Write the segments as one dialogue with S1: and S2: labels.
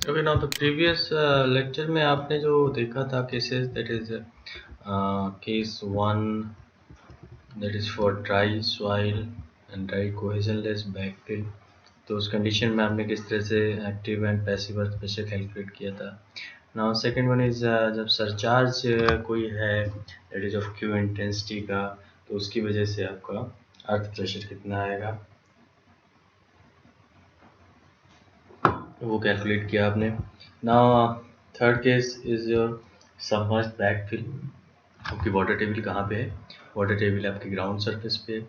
S1: Okay, now the previous lecture में आपने जो देखा था cases, that is case 1, that is for dry soil and dry cohesionless backfill. तो उस कंडीशन में आपने किस तरह से active and passive earth pressure calculate किया था. नाउ सेकंड वन इज जब सरचार्ज कोई है that is of Q intensity का, तो उसकी वजह से आपका अर्थ प्रेशर कितना आएगा वो कैलकुलेट किया आपने. Now third case is your submerged backfill. आपकी वाटर टेबल कहाँ पे है? वाटर टेबल आपकी ग्राउंड सरफेस पे है,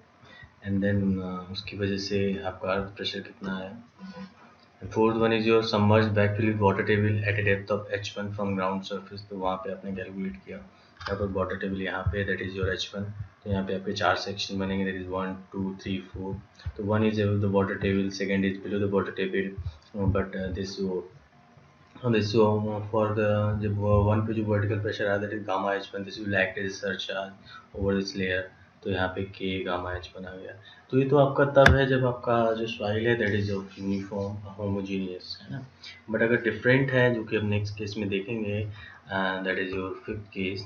S1: एंड देन उसकी वजह से आपका अर्थ प्रेशर कितना है. Fourth one is your submerged backfill with water table at a depth of h1 from ground surface. तो वहाँ पे आपने कैलकुलेट किया. यहाँ पर वाटर टेबल यहाँ पे दैट इज योर h1. तो यहाँ पे आपके 4 सेक्शन बनेंगे, दैट इज 1 2 3 4. तो 1 is above the water table, second is below the water table, but this for the जब 1 पे जो वर्टिकल प्रेशर आया that is gamma h1, this will act as surcharge over this layer. तो यहाँ पे k gamma h1 आ गया. तो ये तो आपका तब है जब आपका जो सॉइल है that is of uniform homogeneous है ना. बट अगर डिफरेंट है, जो कि हम नेक्स्ट केस में देखेंगे, that is your fifth case.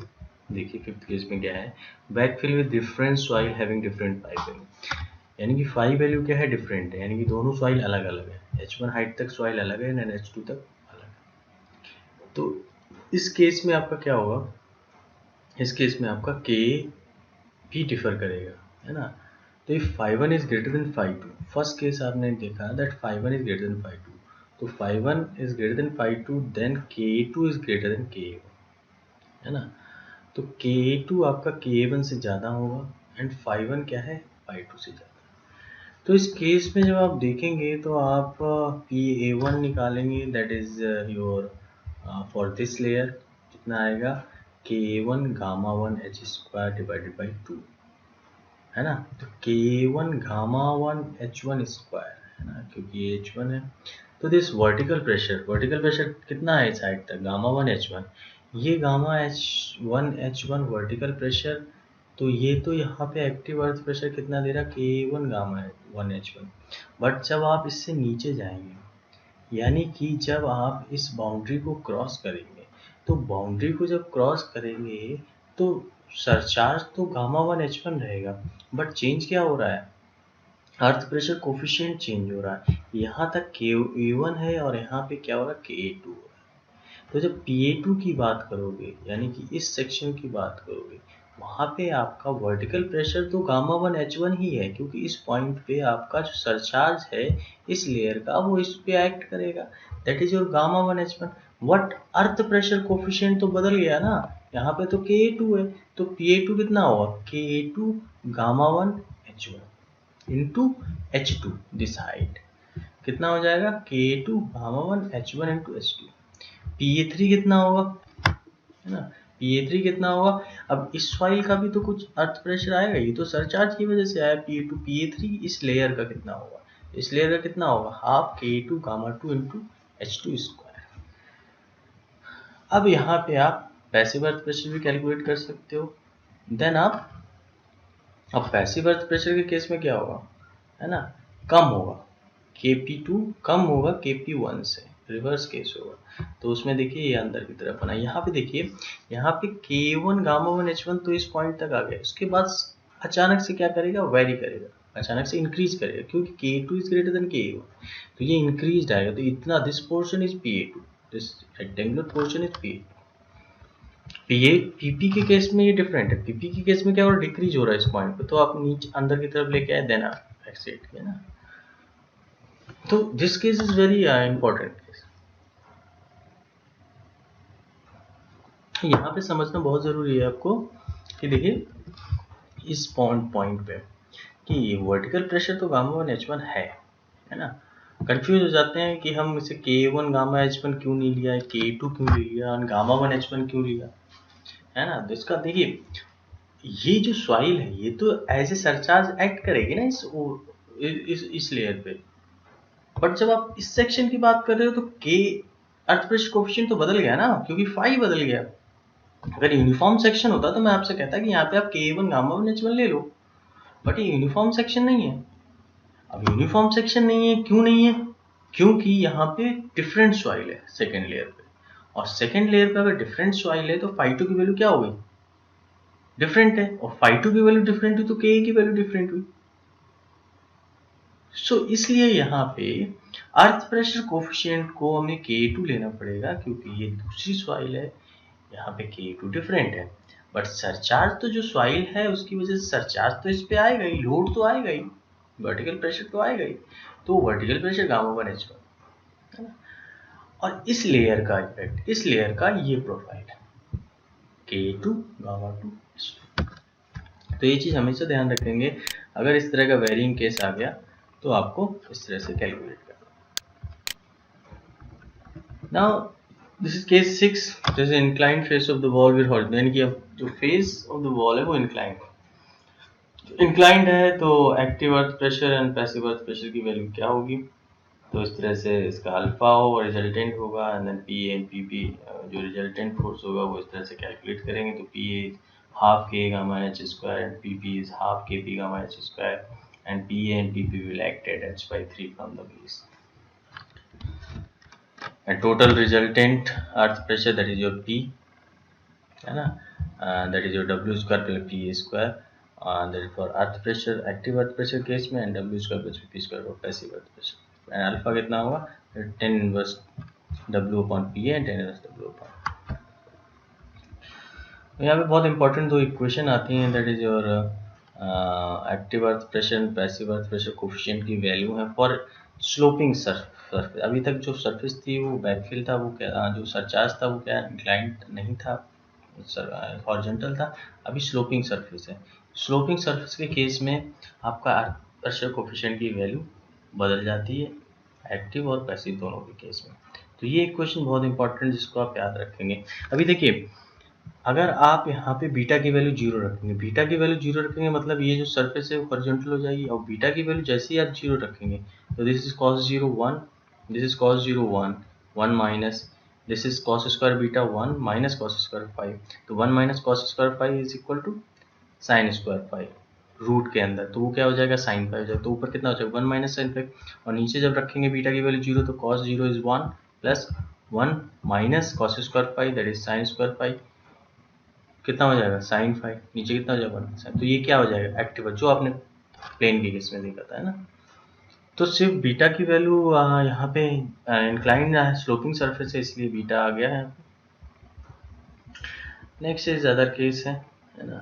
S1: देखिए फिफ्थ केस में क्या है, backfill with different soil having different piping. यानी कि फाई वैल्यू क्या है, डिफरेंट है, यानी कि दोनों सॉइल अलग अलग है. h1 हाइट तक सॉइल अलग है एंड h2 तक अलग है. तो इस केस में आपका क्या होगा, इस केस में आपका k भी डिफर करेगा है ना. तो if phi1 is greater than phi2, first case आपने देखा that phi1 is greater than phi2, तो phi1 is greater than phi2 then k2 is greater than k1 है ना. तो k2 आपका k1 से ज़्यादा होगा एंड phi1 क्या है, phi2 से ज़्यादा. तो इस केस में जब आप देखेंगे तो आप PA1 निकालेंगे, that is your for this layer कितना आएगा, K1 gamma 1 h square divided by 2 है ना. तो K1 गामा 1 h1 स्क्वायर है ना, क्योंकि ये h1 है. तो दिस वर्टिकल प्रेशर कितना है इस साइड तक, गामा 1 h1. ये गामा h1 वर्टिकल प्रेशर. तो ये तो यहाँ पे एक्टिव अर्थ प्रेशर कितना दे रहा, K1 गामा 1 h1. बट जब आप इससे नीचे जाएंगे, यानी कि जब आप इस बाउंड्री को क्रॉस करेंगे, तो बाउंड्री को जब क्रॉस करेंगे तो सरचार्ज तो गामा 1 h1 रहेगा, बट चेंज क्या हो रहा है, अर्थ प्रेशर कोफिशिएंट चेंज हो रहा है. यहाँ तक K1 है और यहाँ पे क्या हो रहा है, K2 हो रहा है. तो जब PA2 की बात करोगे, यानी कि इस सेक्शन की बात करोगे, वहाँ पे आपका वर्टिकल प्रेशर तो गामा 1 h1 ही है, क्योंकि इस पॉइंट पे आपका जो सरचार्ज है इस लेयर का वो इस पे एक्ट करेगा, that is your gamma 1 h1. What earth pressure coefficient तो बदल गया ना, यहाँ पे तो Ka2 है, तो PA2 कितना होगा, Ka2 gamma 1 h1 into h2 this height कितना हो जाएगा, Ka2 gamma 1 h1 into h2. PA3 कितना होगा है ना, PA3 कितना होगा. अब इस फाइल का भी तो कुछ अर्थ प्रेशर आएगा, ये तो सरचार्ज की वजह से आया PA2. PA3 इस लेयर का कितना होगा, इस लेयर का कितना होगा, half K2 gamma 2 into h2 square. अब यहाँ पे आप पैसिव अर्थ प्रेशर भी कैलकुलेट कर सकते हो. देन आप अब पैसिव अर्थ प्रेशर के केस में क्या होगा है ना, कम होगा, Kp2 कम होगा Kp1 से, रिवर्स केस होगा. तो उसमें देखिए ये अंदर की तरफ बना, यहाँ पे देखिए, यहाँ पे K1 गामा 1 h1 तो इस पॉइंट तक आ गया, उसके बाद अचानक से क्या करेगा, वेरी करेगा, अचानक से इंक्रीज करेगा, क्योंकि K2 is greater than K1, तो ये इंक्रीज आएगा. तो इतना this portion is PA2, this rectangular portion is PA2. PP के केस में ये डिफरेंट है. PP के केस में क्या हो रहा है, डिक्रीज हो रहा है इस पॉइंट पे, तो आप नीचे अंदर की तरफ लेके आए, देन आप एक्सेट किया ना. तो this case is very important case. यहाँ पे समझना बहुत जरूरी है आपको कि देखिए इस पॉइंट पे कि वर्टिकल प्रेशर तो गामा 1 h1 है ना. कंफ्यूज हो जाते हैं कि हम इसे K1 गामा h1 क्यों नहीं लिया है, K2 क्यों नहीं लिया और गामा 1 h1 क्यों लिया है ना. तो इसका देखिए, ये जो सॉइल है ये तो एज ए सरचार्ज एक्ट करेगी ना इस लेयर पे. बट जब आप इस सेक्शन की बात कर रहे हो तो के अर्थ प्रेशर कोफिशिएंट तो बदल गया ना, क्योंकि फाई बदल गया. अगर यूनिफॉर्म सेक्शन होता तो मैं आपसे कहता कि यहाँ पे आप K1 गामा 1 h1 ले लो, बट ये यूनिफॉर्म सेक्शन नहीं है. अब यूनिफॉर्म सेक्शन नहीं है, क्यों नहीं है, क्योंकि यहाँ पे डिफरेंट सॉइल है सेकेंड लेयर पे, और सेकेंड लेयर पे अगर डिफरेंट सॉइल है तो phi2 की वैल्यू क्या हो गई, डिफरेंट है, और phi2 की वैल्यू डिफरेंट हुई तो Ka की वैल्यू डिफरेंट हुई। सो इसलिए यहाँ पे अर्थ प्रेशर कोफिशिएंट को हमें K2 लेना पड़ेगा, क्योंकि ये दूसरी सॉइल है, यहाँ पे K2 डिफरेंट है। बट सरचार्ज तो जो सॉइल है उसकी वजह से सरचार्ज तो इस पे आएगा ही, लोड तो आएगा ही, वर्टिकल प्रेशर तो आएगा ही, तो वर्टिकल प्रेशर Γ1H1 है ना। और इस लेयर का इफेक्ट, इस लेयर का ये प्रोफाइल है K2 Γ2H2। तो ये चीज हमेशा ध्यान रखेंगे, अगर इस तरह का वेरिंग केस आ गया तो आपको इस तरह से कैलकुलेट करना। नाउ दिस इज केस 6, जैसे inclined face of the wall with horizontal, यानी कि अब जो फेस ऑफ द वॉल है वो इंक्लाइंड है। इंक्लाइंड है तो active earth pressure and passive earth pressure की वैल्यू क्या होगी, तो इस तरह से इसका अल्फा हो, रिजल्टेंट होगा, and then P and P P जो रिजल्टेंट फोर्स होगा वो इस तरह से कैलकुलेट करेंगे। तो P A is half K gamma H square and P P is half K P gamma H square, and P A and P P will act at h/3 from the base. And total resultant earth pressure, that is your P, है ना, that is your W square plus P square, that is for earth pressure, active earth pressure case में, and W square plus P square for passive earth pressure, and alpha कितना होगा 10 inverse W upon P and 10 inverse W upon। यहाँ पे बहुत important दो equation आती हैं, that is your active earth pressure and passive earth pressure coefficient की value है फॉर स्लोपिंग सरफेस। अभी तक जो सरफेस थी वो बैकफिल था, वो क्या, जो सरचार्ज था वो क्या इंक्लाइंड नहीं था, हॉरिजॉन्टल था। अभी स्लोपिंग सरफेस है, स्लोपिंग सरफेस के केस में आपका अर्थ प्रेशर कोफिशिएंट की वैल्यू बदल जाती है, एक्टिव और पैसिव दोनों के केस में। तो ये इक्वेशन बहुत इंपॉर्टेंट, जिसको आप याद रखेंगे। अभी देखिए, अगर आप यहाँ पे बीटा की वैल्यू जीरो रखेंगे, बीटा की वैल्यू जीरो रखेंगे मतलब ये जो सरफेस है वो हॉरिजॉन्टल हो जाएगी, और बीटा की वैल्यू जैसे ही आप जीरो रखेंगे तो this is cos 0 1, this is cos 0 1 1 minus this is cos square beta 1 minus cos square 5, तो 1 minus cos square 5 is equal to sine square 5 root के अंदर, तो वो क्या हो जाएगा sin 5 हो जाएगा, तो ऊपर कितना हो जाएगा 1 माइनस sin 5, और नीचे जब रखेंगे बीटा की वैल्यू जीरो तो cos 0 is 1 plus 1 minus cos square 5 that is sin square 5, कितना हो जाएगा sin 5, नीचे कितना हो जाएगा 1, तो ये क्या हो जाएगा एक्टिव, जो आपने प्लेन के केस में देखा था, है ना। तो सिर्फ बीटा की वैल्यू यहाँ पे इंक्लाइंड स्लोपिंग सरफेस है इसलिए बीटा आ गया है। नेक्स्ट इज अदर केस है ना।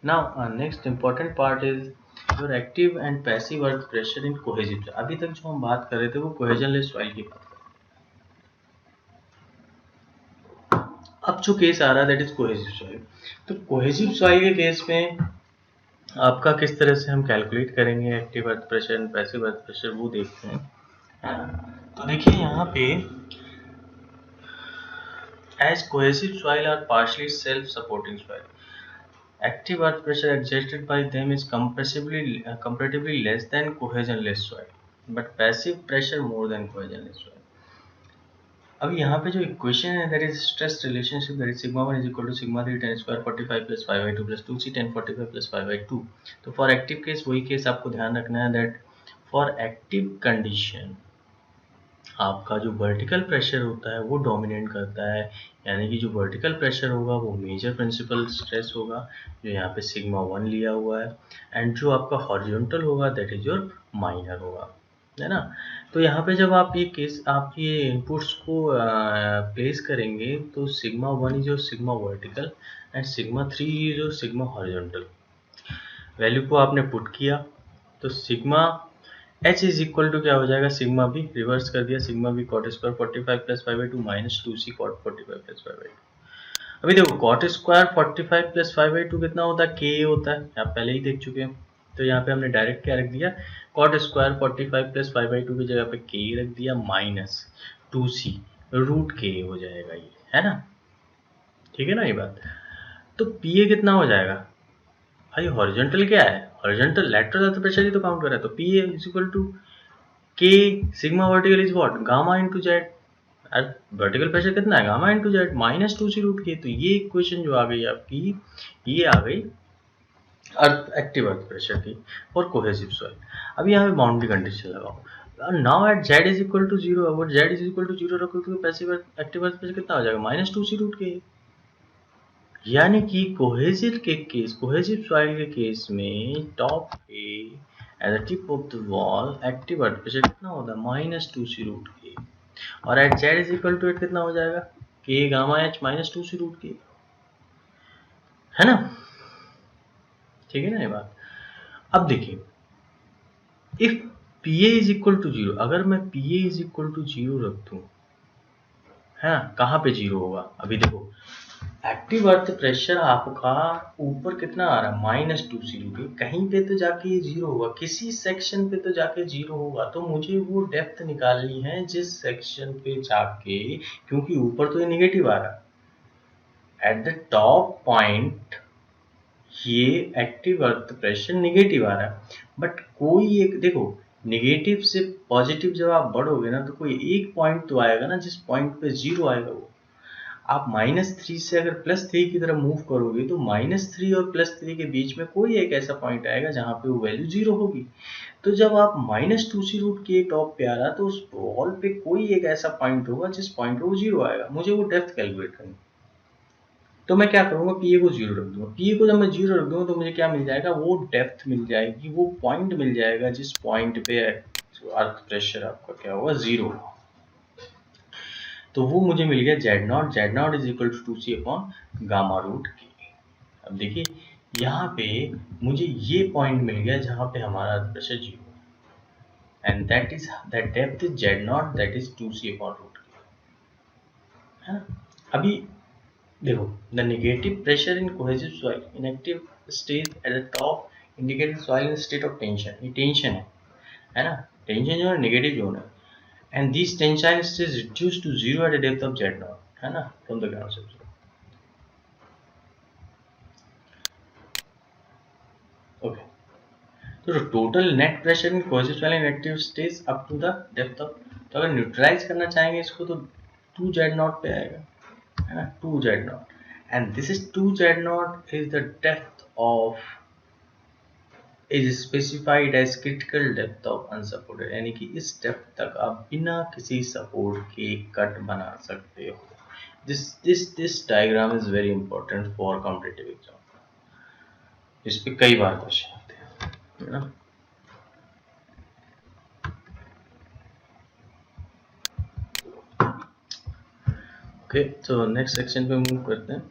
S1: Now next important part is your active and passive earth pressure in cohesive. अभी तक जो हम बात कर रहे थे वो कोहेजनलेस सॉइल की बात। अब जो केस आ रहा है दैट इज कोहेसिव सॉइल। तो कोहेसिव सॉइल के केस में आपका किस तरह से हम कैलकुलेट करेंगे active earth pressure and passive earth pressure, वो देखते हैं। तो देखिए यहाँ पे as cohesive soil are partially self supporting soil, active earth pressure exerted by them is comparatively less than cohesionless soil, but passive pressure more than cohesionless soil। अब यहाँ पे जो इक्वेशन है that is stress relationship, that is sigma 1 is equal to sigma 3 10 square 45 plus 5/2 plus 2c 10 45 plus 5/2। तो for active case वही case आपको ध्यान रखना है दैट फॉर एक्टिव कंडीशन आपका जो वर्टिकल प्रेशर होता है वो डोमिनेट करता है, यानी कि जो वर्टिकल प्रेशर होगा वो मेजर प्रिंसिपल स्ट्रेस होगा जो यहाँ पे सिग्मा 1 लिया हुआ है, एंड जो आपका हॉरिजॉन्टल होगा दैट इज योर माइनर होगा, है ना। तो यहाँ पे जब आप ये केस आप ये इनपुट्स को प्लेस करेंगे तो sigma 1 is your sigma vertical and sigma 3 is your sigma horizontal. Value को आपने पुट किया तो sigma h is equal to क्या हो जाएगा, सिग्मा भी रिवर्स कर दिया, सिग्मा भी cot square 45 plus 5/2 minus 2c cot 45 plus 5/2। अभी देखो कॉट स्क्वायर 45 प्लस 5/2 कितना होता है, k होता है, आप पहले ही देख चुके हैं। तो यहाँ पे हमने डायरेक्ट क्या रख दिया, कॉट स्क्वायर 45 प्लस 5/2 की जगह पे k रख दिया माइनस 2c रूट k हो जाएगा, ये है ना, ठीक है ना ये बात। तो pa कितना हो जाएगा भाई, हॉरिजॉन्टल क्या है, हॉरिजॉन्टल लैटरल अर्थ प्रेशर ही तो काउंट कर रहा है, तो pa is equal to k sigma vertical is what gamma into Z, vertical pressure कितना है gamma into Z minus 2c root k। तो ये इक्वेशन जो आ गई आपकी, ये आ गई एक्टिव अर्थ प्रेशर की और कोहेसिव सॉइल। अब यहाँ पे बाउंड्री कंडीशन लगाओ। Now at z is equal to zero, अगर z is equal to zero रखो तो पैसिव एक्टिव अर्थ प्रेशर कितना हो जाएगा, -2c√k। यानी कि कोहेसिव सॉइल के केस में टॉप पे at the tip of the wall active earth pressure कितना होता है, -2c√k। और at z is equal to कितना हो जाएगा, k गामा h -2c√k, है ना। ठीक है ना ये बात। अब देखिए, if PA is equal to zero, अगर मैं PA is equal to zero रख दूं, है ना, कहाँ पे जीरो होगा, अभी देखो एक्टिव अर्थ प्रेशर आपका ऊपर कितना आ रहा है, -2c√k, कहीं पे तो जाके ये जीरो होगा, किसी सेक्शन पे तो जाके जीरो होगा। तो मुझे वो डेप्थ निकालनी है जिस सेक्शन पे जाके, क्योंकि ऊपर तो ये निगेटिव आ रहा है, एट द टॉप पॉइंट ये एक्टिव अर्थ प्रेशर निगेटिव आ रहा है, बट कोई एक देखो, निगेटिव से पॉजिटिव जब आप बढ़ोगे ना, तो कोई एक पॉइंट तो आएगा ना जिस पॉइंट पे जीरो आएगा। वो आप -3 से अगर +3 की तरफ मूव करोगे तो -3 और +3 के बीच में कोई एक ऐसा पॉइंट आएगा जहां पे वो वैल्यू जीरो होगी। तो जब आप -2c√k टॉप पे आ रहा, तो उस वॉल पे कोई एक ऐसा पॉइंट होगा जिस पॉइंट पे वो जीरो आएगा। मुझे वो डेप्थ कैलकुलेट करनी, तो मैं क्या करूंगा, PA को जीरो रख दूंगा। PA को जब मैं जीरो रख दूंगा तो मुझे क्या मिल जाएगा, वो डेप्थ मिल जाएगी, वो पॉइंट मिल जाएगा जिस पॉइंट पे अर्थ प्रेशर आपका क्या होगा, जीरो। तो वो मुझे मिल गया Z0 is equal to 2c/γ√k। अब देखिए यहाँ पे मुझे ये पॉइंट मिल गया जहाँ पे हमारा earth pressure zero, and that depth is Z0, that is 2c/√k, है ना। अभी देखो, the negative pressure in cohesive soil in active stage at the top indicating soil in state of tension. ये टेंशन है ना, टेंशन जो है negative zone है, and this tension stage reduce to zero at the depth of Z0, है ना, from the ground surface. Okay, तो total net pressure in cohesive soil in active stage up to the depth of, तो अगर neutralise करना चाहेंगे इसको तो 2Z0 पे आएगा, है ना, 2Z0, and this is 2Z0 is the depth of is specified as critical depth of unsupported, यानी कि इस डेप्थ तक आप बिना किसी सपोर्ट के कट बना सकते हो। this diagram is very important for competitive exam, इस पे कई बार क्वेश्चन आते हैं, है ना। ओके, तो नेक्स्ट सेक्शन पे मूव करते हैं।